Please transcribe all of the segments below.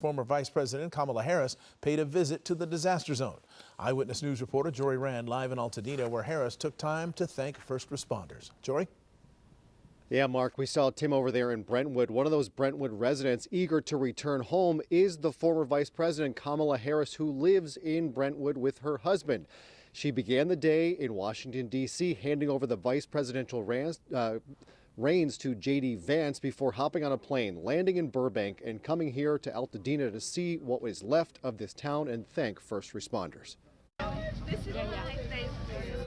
Former Vice President Kamala Harris paid a visit to the disaster zone. Eyewitness News reporter Jory Rand live in Altadena, where Harris took time to thank first responders. Jory? Yeah, Mark, we saw Tim over there in Brentwood. One of those Brentwood residents eager to return home is the former Vice President Kamala Harris, who lives in Brentwood with her husband. She began the day in Washington, D.C., handing over the vice presidential reins to J.D. Vance before hopping on a plane, landing in Burbank, and coming here to Altadena to see what was left of this town and thank first responders.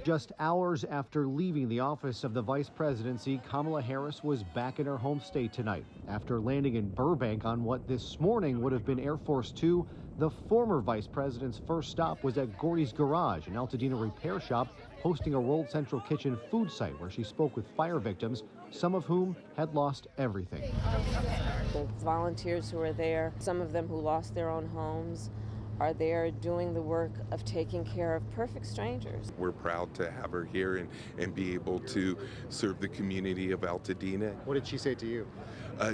Just hours after leaving the office of the vice presidency, Kamala Harris was back in her home state tonight. After landing in Burbank on what this morning would have been Air Force Two, the former vice president's first stop was at Gordy's Garage, an Altadena repair shop hosting a World Central Kitchen food site where she spoke with fire victims, some of whom had lost everything. The volunteers who are there, some of them who lost their own homes, are there doing the work of taking care of perfect strangers. We're proud to have her here and be able to serve the community of Altadena. What did she say to you?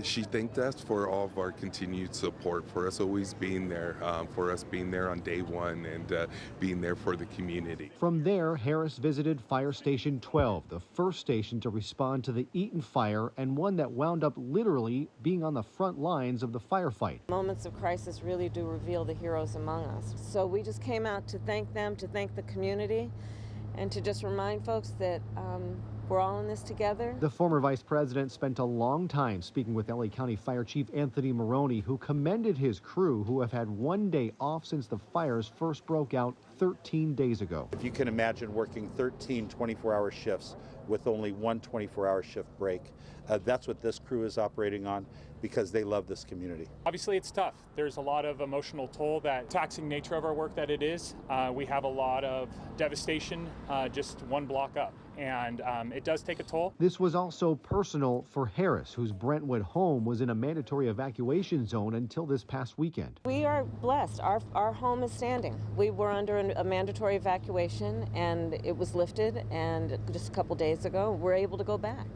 She thanked us for all of our continued support, for us always being there, for us being there on day one and being there for the community. From there, Harris visited Fire Station 12, the first station to respond to the Eaton fire and one that wound up literally being on the front lines of the firefight. Moments of crisis really do reveal the heroes among us. So we just came out to thank them, to thank the community, and to just remind folks that we're all in this together. The former vice president spent a long time speaking with LA County Fire Chief Anthony Maroney, who commended his crew, who have had one day off since the fires first broke out 13 days ago. If you can imagine working 13 24-hour shifts with only one 24-hour shift break, that's what this crew is operating on, because they love this community. Obviously it's tough. There's a lot of emotional toll, that taxing nature of our work that it is. We have a lot of devastation just one block up, and it does take a toll. This was also personal for Harris, whose Brentwood home was in a mandatory evacuation zone until this past weekend. We are blessed. Our home is standing. We were under a mandatory evacuation, and it was lifted, and just a couple days ago we're able to go back.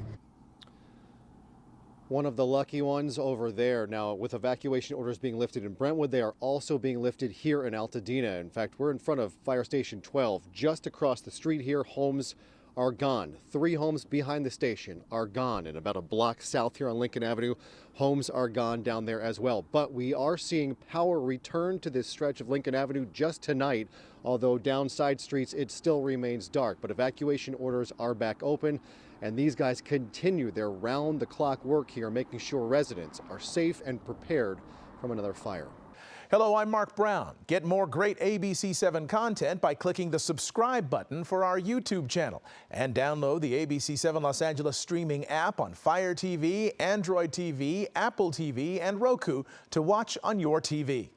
One of the lucky ones over there. Now, with evacuation orders being lifted in Brentwood, they are also being lifted here in Altadena. In fact, we're in front of Fire Station 12. Just across the street here, homes are gone. 3 homes behind the station are gone. And about a block south here on Lincoln Avenue, homes are gone down there as well. But we are seeing power return to this stretch of Lincoln Avenue just tonight, although down side streets it still remains dark. But evacuation orders are back open, and these guys continue their round-the-clock work here, making sure residents are safe and prepared from another fire. Hello, I'm Mark Brown. Get more great ABC7 content by clicking the subscribe button for our YouTube channel, and download the ABC7 Los Angeles streaming app on Fire TV, Android TV, Apple TV, and Roku to watch on your TV.